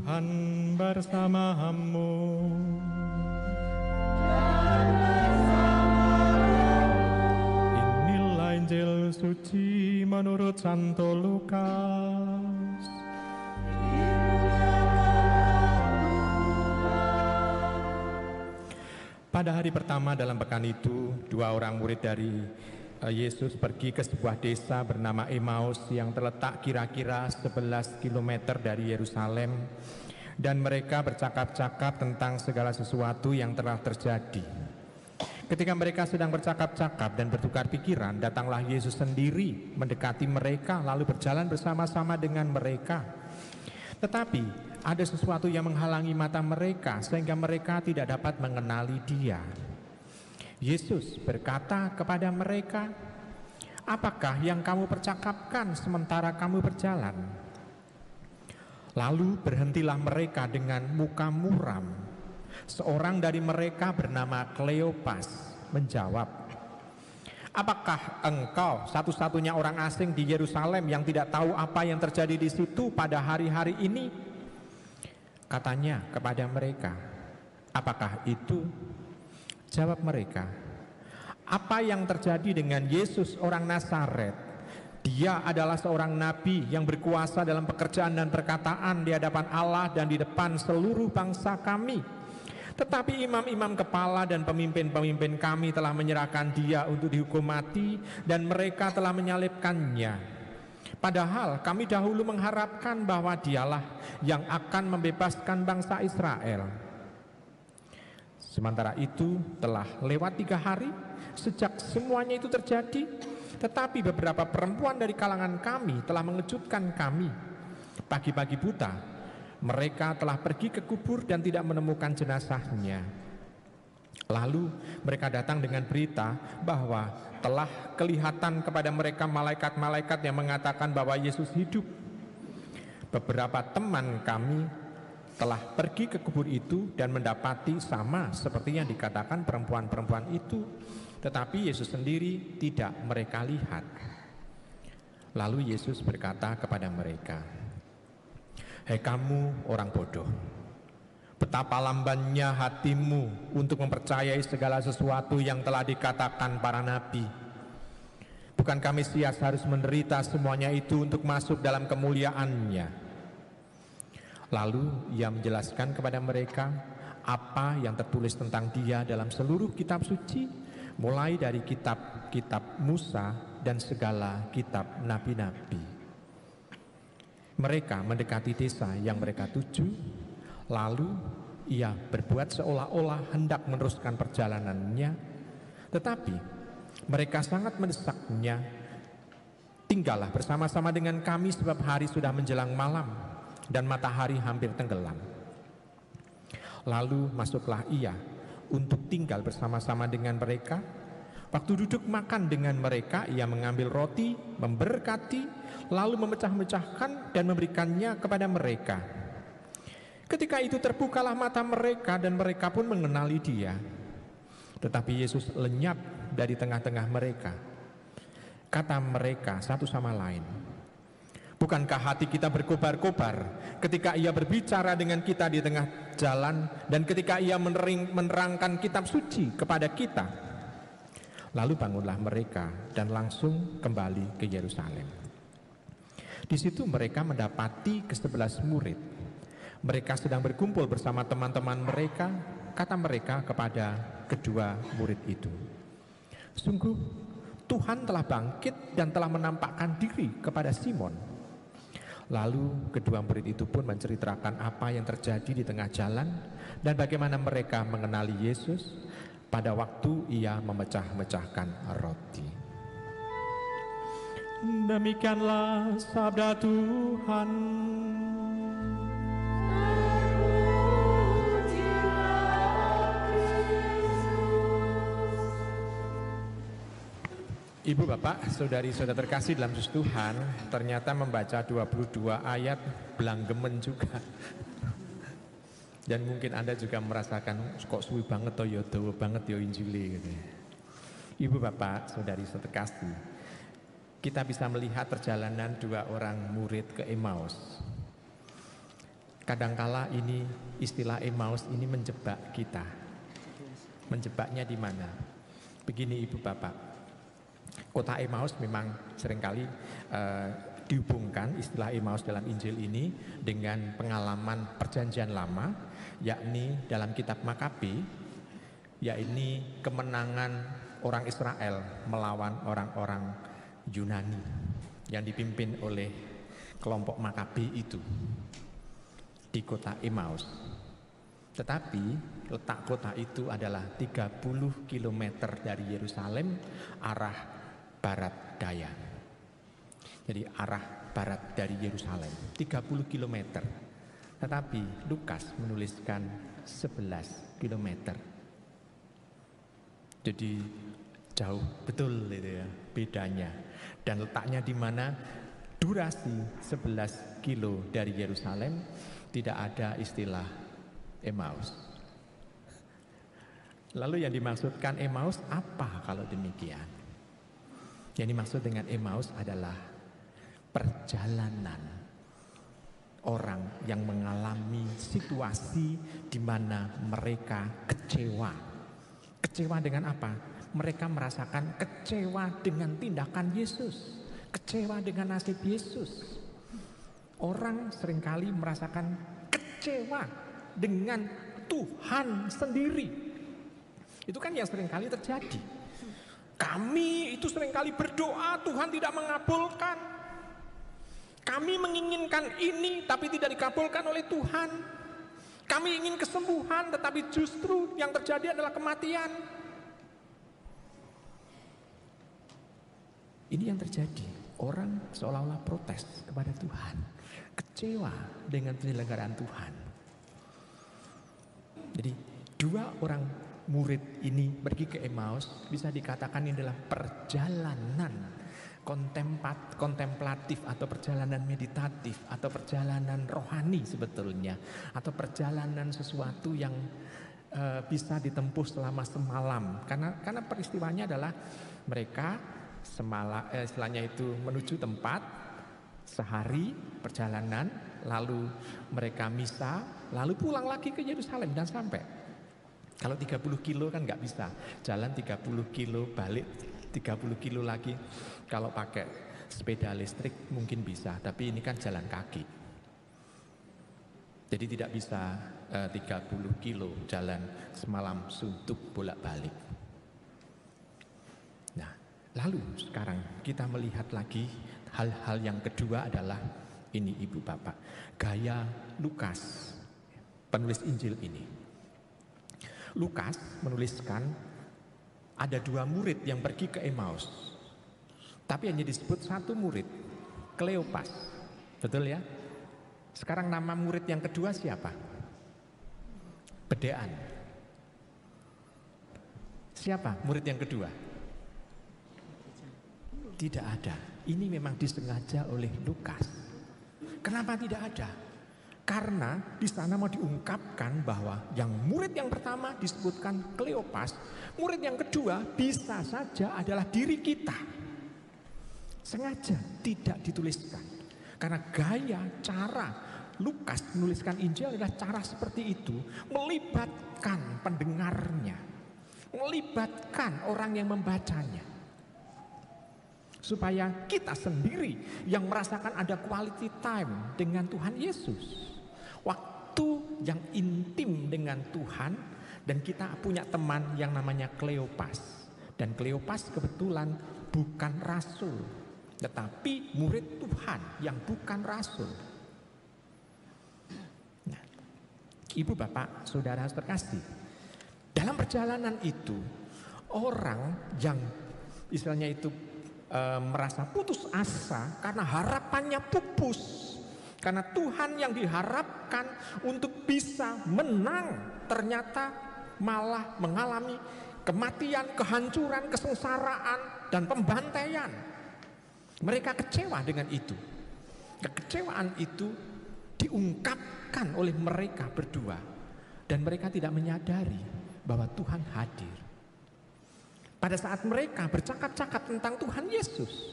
Tuhan bersamamu. Inilah Injil suci menurut Santo Lukas. Pada hari pertama dalam pekan itu, dua orang murid dari Yesus pergi ke sebuah desa bernama Emmaus yang terletak kira-kira 11 km dari Yerusalem, dan mereka bercakap-cakap tentang segala sesuatu yang telah terjadi. Ketika mereka sedang bercakap-cakap dan bertukar pikiran, datanglah Yesus sendiri mendekati mereka lalu berjalan bersama-sama dengan mereka. Tetapi ada sesuatu yang menghalangi mata mereka sehingga mereka tidak dapat mengenali Dia. Yesus berkata kepada mereka, "Apakah yang kamu percakapkan sementara kamu berjalan?" Lalu berhentilah mereka dengan muka muram. Seorang dari mereka bernama Kleopas menjawab, "Apakah engkau satu-satunya orang asing di Yerusalem yang tidak tahu apa yang terjadi di situ pada hari-hari ini?" Katanya kepada mereka, "Apakah itu?" Jawab mereka, "Apa yang terjadi dengan Yesus orang Nazaret? Dia adalah seorang nabi yang berkuasa dalam pekerjaan dan perkataan di hadapan Allah dan di depan seluruh bangsa kami. Tetapi imam-imam kepala dan pemimpin-pemimpin kami telah menyerahkan Dia untuk dihukum mati dan mereka telah menyalibkannya. Padahal kami dahulu mengharapkan bahwa Dialah yang akan membebaskan bangsa Israel." Sementara itu telah lewat 3 hari sejak semuanya itu terjadi, tetapi beberapa perempuan dari kalangan kami telah mengejutkan kami. Pagi-pagi buta mereka telah pergi ke kubur dan tidak menemukan jenazahnya. Lalu mereka datang dengan berita bahwa telah kelihatan kepada mereka malaikat-malaikat yang mengatakan bahwa Yesus hidup. Beberapa teman kami telah pergi ke kubur itu dan mendapati sama seperti yang dikatakan perempuan-perempuan itu, tetapi Yesus sendiri tidak mereka lihat. Lalu Yesus berkata kepada mereka, "Hei kamu orang bodoh, betapa lambannya hatimu untuk mempercayai segala sesuatu yang telah dikatakan para nabi. Bukankah Mesias harus menderita semuanya itu untuk masuk dalam kemuliaannya?" Lalu Ia menjelaskan kepada mereka apa yang tertulis tentang Dia dalam seluruh kitab suci, mulai dari kitab-kitab Musa dan segala kitab nabi-nabi. Mereka mendekati desa yang mereka tuju, lalu Ia berbuat seolah-olah hendak meneruskan perjalanannya, tetapi mereka sangat mendesaknya. "Tinggallah bersama-sama dengan kami sebab hari sudah menjelang malam dan matahari hampir tenggelam." Lalu masuklah Ia untuk tinggal bersama-sama dengan mereka. Waktu duduk makan dengan mereka, Ia mengambil roti, memberkati, lalu memecah-mecahkan dan memberikannya kepada mereka. Ketika itu terbukalah mata mereka dan mereka pun mengenali Dia. Tetapi Yesus lenyap dari tengah-tengah mereka. Kata mereka satu sama lain, "Bukankah hati kita berkobar-kobar ketika Ia berbicara dengan kita di tengah jalan dan ketika Ia menerangkan kitab suci kepada kita?" Lalu bangunlah mereka dan langsung kembali ke Yerusalem. Di situ mereka mendapati ke-11 murid. Mereka sedang berkumpul bersama teman-teman mereka. Kata mereka kepada kedua murid itu, "Sungguh Tuhan telah bangkit dan telah menampakkan diri kepada Simon." Lalu kedua murid itu pun menceritakan apa yang terjadi di tengah jalan dan bagaimana mereka mengenali Yesus pada waktu Ia memecah-mecahkan roti. Demikianlah sabda Tuhan. Ibu, Bapak, saudari-saudara terkasih dalam Yesus Tuhan, ternyata membaca 22 ayat belanggemen juga. Dan mungkin Anda juga merasakan, kok suwi banget toh ya, dawa banget ya Injilnya gitu. Ibu, Bapak, saudari-saudara terkasih, kita bisa melihat perjalanan dua orang murid ke Emmaus. Kadangkala ini istilah Emmaus ini menjebak kita. Menjebaknya di mana? Begini Ibu Bapak, kota Emmaus memang seringkali dihubungkan istilah Emmaus dalam Injil ini dengan pengalaman perjanjian lama, yakni dalam kitab Makabi, yakni kemenangan orang Israel melawan orang-orang Yunani yang dipimpin oleh kelompok Makabi itu di kota Emmaus. Tetapi letak kota itu adalah 30 km dari Yerusalem arah barat daya. Jadi arah barat dari Yerusalem 30 km. Tetapi Lukas menuliskan 11 km. Jadi jauh betul itu ya bedanya. Dan letaknya di mana? Durasi 11 kilo dari Yerusalem, tidak ada istilah Emmaus. Lalu yang dimaksudkan Emmaus apa kalau demikian? Yang dimaksud dengan Emmaus adalah perjalanan orang yang mengalami situasi di mana mereka kecewa. Kecewa dengan apa? Mereka merasakan kecewa dengan tindakan Yesus, kecewa dengan nasib Yesus. Orang seringkali merasakan kecewa dengan Tuhan sendiri. Itu kan yang seringkali terjadi. Kami itu seringkali berdoa, Tuhan tidak mengabulkan. Kami menginginkan ini tapi tidak dikabulkan oleh Tuhan. Kami ingin kesembuhan tetapi justru yang terjadi adalah kematian. Ini yang terjadi. Orang seolah-olah protes kepada Tuhan, kecewa dengan penyelenggaraan Tuhan. Jadi dua orang murid ini pergi ke Emmaus, bisa dikatakan ini adalah perjalanan kontemplatif atau perjalanan meditatif atau perjalanan rohani sebetulnya, atau perjalanan sesuatu yang bisa ditempuh selama semalam. Karena peristiwanya adalah mereka istilahnya itu menuju tempat sehari perjalanan, lalu mereka misa, lalu pulang lagi ke Yerusalem dan sampai. Kalau 30 kilo kan nggak bisa, jalan 30 kilo balik 30 kilo lagi. Kalau pakai sepeda listrik mungkin bisa, tapi ini kan jalan kaki. Jadi tidak bisa 30 kilo jalan semalam suntuk bolak-balik. Nah, lalu sekarang kita melihat lagi hal-hal yang kedua adalah ini Ibu Bapak, gaya Lukas, penulis Injil ini. Lukas menuliskan ada dua murid yang pergi ke Emmaus, tapi hanya disebut satu murid, Kleopas. Betul ya? Sekarang nama murid yang kedua siapa? Bedean. Siapa murid yang kedua? Tidak ada. Ini memang disengaja oleh Lukas. Kenapa tidak ada? Karena di sana mau diungkapkan bahwa yang murid yang pertama disebutkan Kleopas, murid yang kedua bisa saja adalah diri kita. Sengaja tidak dituliskan. Karena gaya cara Lukas menuliskan Injil adalah cara seperti itu, melibatkan pendengarnya, melibatkan orang yang membacanya. Supaya kita sendiri yang merasakan ada quality time dengan Tuhan Yesus. Waktu yang intim dengan Tuhan. Dan kita punya teman yang namanya Kleopas. Dan Kleopas kebetulan bukan rasul, tetapi murid Tuhan yang bukan rasul. Nah, Ibu Bapak Saudara terkasih, dalam perjalanan itu orang yang istilahnya itu merasa putus asa karena harapannya pupus. Karena Tuhan yang diharapkan untuk bisa menang ternyata malah mengalami kematian, kehancuran, kesengsaraan, dan pembantaian. Mereka kecewa dengan itu. Kekecewaan itu diungkapkan oleh mereka berdua. Dan mereka tidak menyadari bahwa Tuhan hadir. Pada saat mereka bercakap-cakap tentang Tuhan Yesus,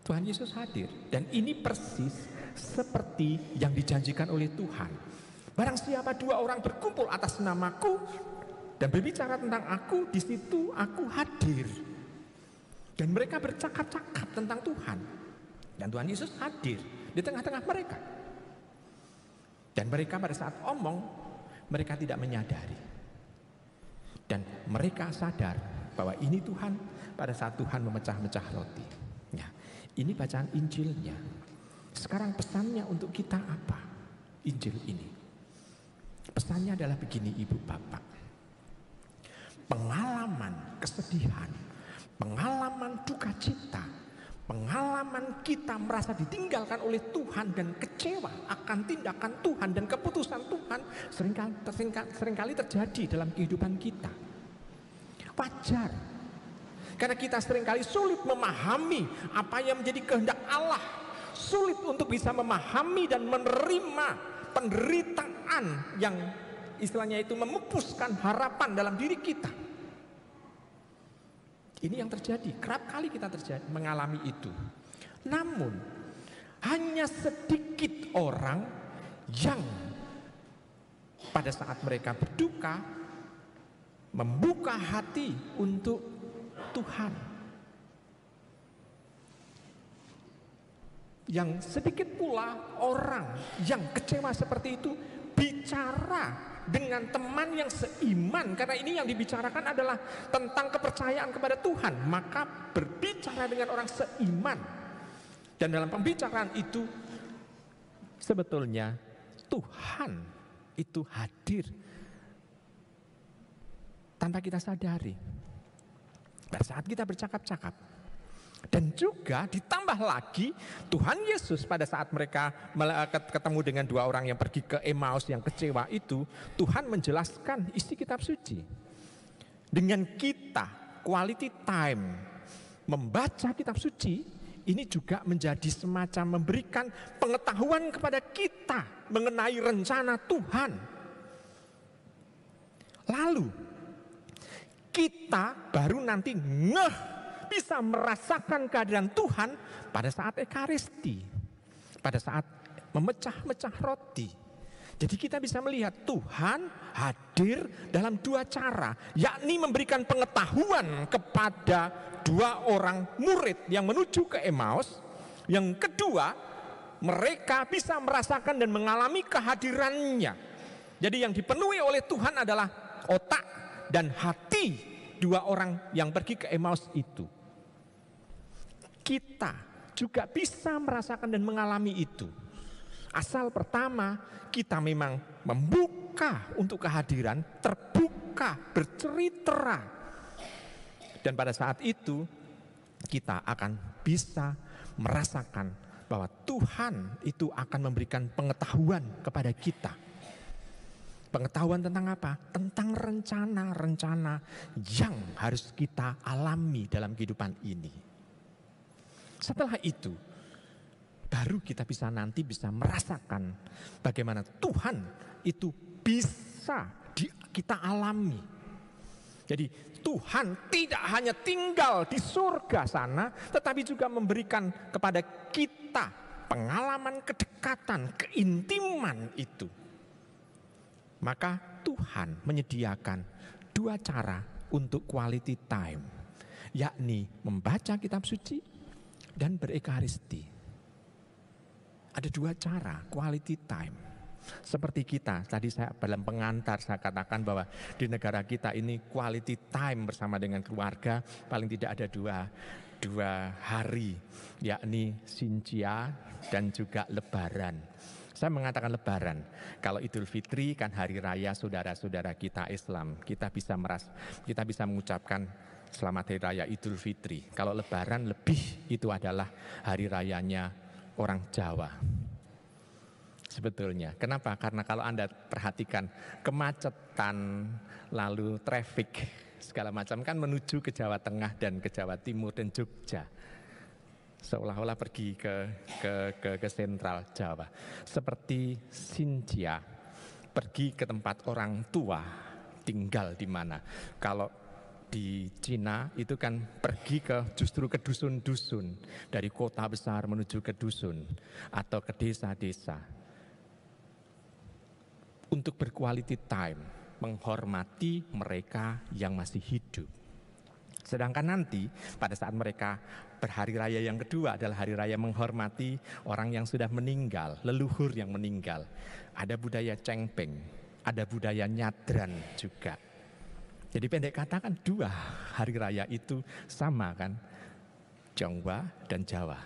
Tuhan Yesus hadir. Dan ini persis seperti yang dijanjikan oleh Tuhan. Barang siapa dua orang berkumpul atas namaku dan berbicara tentang aku, di situ aku hadir. Dan mereka bercakap-cakap tentang Tuhan. Dan Tuhan Yesus hadir di tengah-tengah mereka. Dan mereka pada saat omong, mereka tidak menyadari. Dan mereka sadar bahwa ini Tuhan pada saat Tuhan memecah-mecah roti. Ya, ini bacaan Injilnya. Sekarang pesannya untuk kita apa? Injil ini. Pesannya adalah begini, Ibu Bapak. Pengalaman kesedihan, pengalaman duka cita, pengalaman kita merasa ditinggalkan oleh Tuhan dan kecewa akan tindakan Tuhan dan keputusan Tuhan seringkali terjadi dalam kehidupan kita. Wajar, karena kita seringkali sulit memahami apa yang menjadi kehendak Allah, sulit untuk bisa memahami dan menerima penderitaan yang istilahnya itu memupuskan harapan dalam diri kita. Ini yang terjadi, kerap kali kita mengalami itu. Namun hanya sedikit orang yang pada saat mereka berduka membuka hati untuk Tuhan. Yang sedikit pula orang yang kecewa seperti itu bicara dengan teman yang seiman, karena ini yang dibicarakan adalah tentang kepercayaan kepada Tuhan. Maka berbicara dengan orang seiman, dan dalam pembicaraan itu sebetulnya Tuhan itu hadir tanpa kita sadari pada saat kita bercakap-cakap. Dan juga ditambah lagi Tuhan Yesus pada saat mereka ketemu dengan dua orang yang pergi ke Emmaus yang kecewa itu, Tuhan menjelaskan isi kitab suci. Dengan kita quality time membaca kitab suci, ini juga menjadi semacam memberikan pengetahuan kepada kita mengenai rencana Tuhan. Lalu kita baru nanti bisa merasakan kehadiran Tuhan pada saat Ekaristi, pada saat memecah-mecah roti. Jadi kita bisa melihat Tuhan hadir dalam dua cara, yakni memberikan pengetahuan kepada dua orang murid yang menuju ke Emmaus. Yang kedua, mereka bisa merasakan dan mengalami kehadirannya. Jadi yang dipenuhi oleh Tuhan adalah otak dan hati dua orang yang pergi ke Emmaus itu. Kita juga bisa merasakan dan mengalami itu. Asal pertama kita memang membuka untuk kehadiran, terbuka, bercerita. Dan pada saat itu kita akan bisa merasakan bahwa Tuhan itu akan memberikan pengetahuan kepada kita. Pengetahuan tentang apa? Tentang rencana-rencana yang harus kita alami dalam kehidupan ini. Setelah itu, baru kita nanti bisa merasakan bagaimana Tuhan itu bisa kita alami. Jadi Tuhan tidak hanya tinggal di surga sana, tetapi juga memberikan kepada kita pengalaman kedekatan, keintiman itu. Maka Tuhan menyediakan dua cara untuk quality time, yakni membaca kitab suci dan berekaristi. Ada dua cara quality time. Seperti kita, tadi saya dalam pengantar saya katakan bahwa di negara kita ini quality time bersama dengan keluarga paling tidak ada dua hari, yakni Sincia dan juga Lebaran. Saya mengatakan Lebaran, kalau Idul Fitri kan hari raya saudara-saudara kita Islam, kita bisa mengucapkan Selamat Hari Raya Idul Fitri. Kalau Lebaran lebih itu adalah hari rayanya orang Jawa. Sebetulnya, kenapa? Karena kalau Anda perhatikan kemacetan, lalu traffic segala macam kan menuju ke Jawa Tengah dan ke Jawa Timur dan Jogja. Seolah-olah pergi ke sentral Jawa. Seperti Sintia pergi ke tempat orang tua tinggal di mana. Kalau di Cina itu kan pergi justru ke dusun-dusun, dari kota besar menuju ke dusun atau ke desa-desa untuk berquality time, menghormati mereka yang masih hidup. Sedangkan nanti pada saat mereka berhari raya yang kedua adalah hari raya menghormati orang yang sudah meninggal, leluhur yang meninggal. Ada budaya cengpeng, ada budaya nyadran juga. Jadi pendek kata kan dua hari raya itu sama kan, Tionghoa dan Jawa.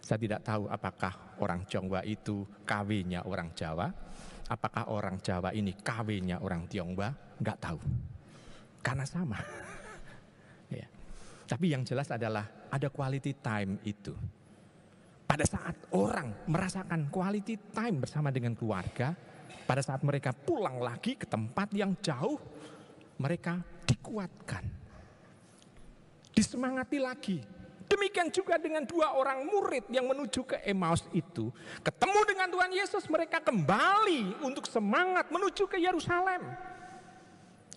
Saya tidak tahu apakah orang Tionghoa itu KW-nya orang Jawa, apakah orang Jawa ini KW-nya orang Tionghoa, nggak tahu. Karena sama. Ya. Tapi yang jelas adalah ada quality time itu. Pada saat orang merasakan quality time bersama dengan keluarga, pada saat mereka pulang lagi ke tempat yang jauh, mereka dikuatkan, disemangati lagi. Demikian juga dengan dua orang murid yang menuju ke Emmaus itu. Ketemu dengan Tuhan Yesus, mereka kembali untuk semangat menuju ke Yerusalem.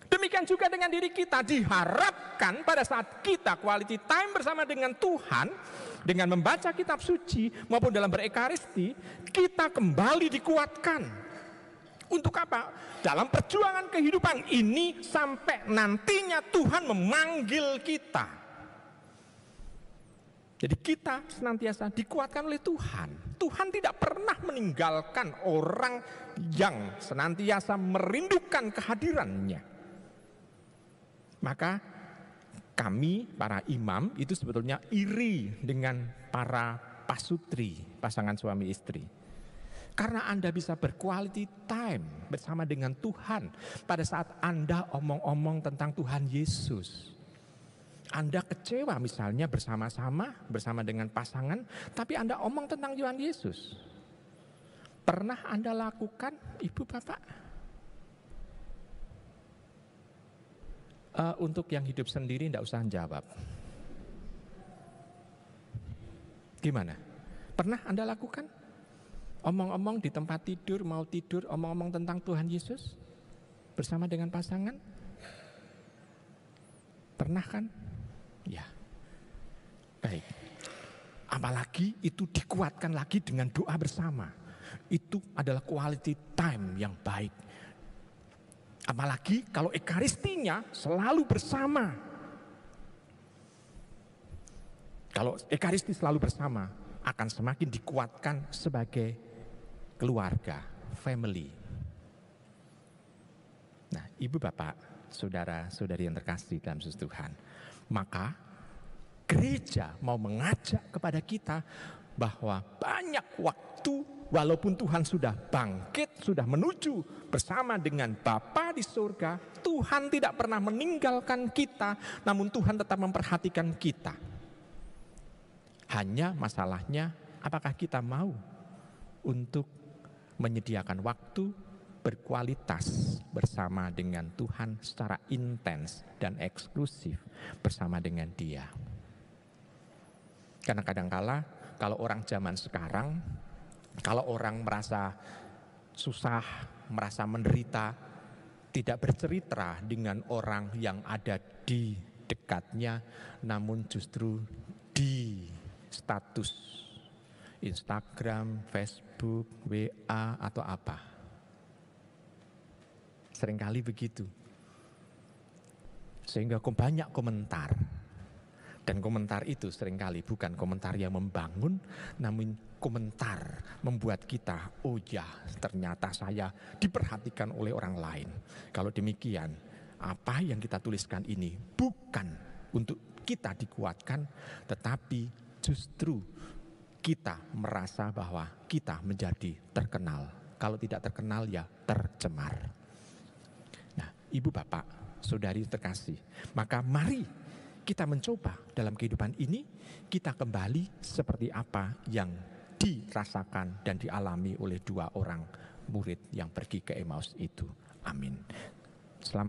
Demikian juga dengan diri kita, diharapkan pada saat kita quality time bersama dengan Tuhan, dengan membaca kitab suci maupun dalam berekaristi, kita kembali dikuatkan. Untuk apa? Dalam perjuangan kehidupan ini sampai nantinya Tuhan memanggil kita. Jadi kita senantiasa dikuatkan oleh Tuhan. Tuhan tidak pernah meninggalkan orang yang senantiasa merindukan kehadirannya. Maka kami para imam itu sebetulnya iri dengan para pasutri, pasangan suami istri. Karena Anda bisa berquality time bersama dengan Tuhan pada saat Anda omong-omong tentang Tuhan Yesus. Anda kecewa misalnya bersama-sama dengan pasangan, tapi Anda omong tentang Tuhan Yesus. Pernah Anda lakukan, Ibu Bapak? Untuk yang hidup sendiri tidak usah jawab. Gimana? Pernah Anda lakukan? Omong-omong di tempat tidur, mau tidur, omong-omong tentang Tuhan Yesus bersama dengan pasangan? Pernah kan? Ya. Baik. Apalagi itu dikuatkan lagi dengan doa bersama. Itu adalah quality time yang baik. Apalagi kalau ekaristinya selalu bersama. Kalau ekaristi selalu bersama, akan semakin dikuatkan sebagai keluarga, family. Nah, Ibu Bapak, saudara-saudari yang terkasih dalam Yesus Tuhan, maka gereja mau mengajak kepada kita bahwa banyak waktu, walaupun Tuhan sudah bangkit, sudah menuju bersama dengan Bapa di surga, Tuhan tidak pernah meninggalkan kita, namun Tuhan tetap memperhatikan kita. Hanya masalahnya, apakah kita mau untuk menyediakan waktu berkualitas bersama dengan Tuhan secara intens dan eksklusif bersama dengan Dia. Karena kadangkala kalau orang zaman sekarang, kalau orang merasa susah, merasa menderita, tidak bercerita dengan orang yang ada di dekatnya, namun justru di status Instagram, Facebook, WA atau apa. Seringkali begitu. Sehingga banyak komentar. Dan komentar itu seringkali bukan komentar yang membangun, namun komentar membuat kita, oh ya ternyata saya diperhatikan oleh orang lain. Kalau demikian, apa yang kita tuliskan ini bukan untuk kita dikuatkan, tetapi justru kita merasa bahwa kita menjadi terkenal. Kalau tidak terkenal ya tercemar. Nah, Ibu Bapak, saudari terkasih, maka mari kita mencoba dalam kehidupan ini, kita kembali seperti apa yang dirasakan dan dialami oleh dua orang murid yang pergi ke Emmaus itu. Amin. Selamat.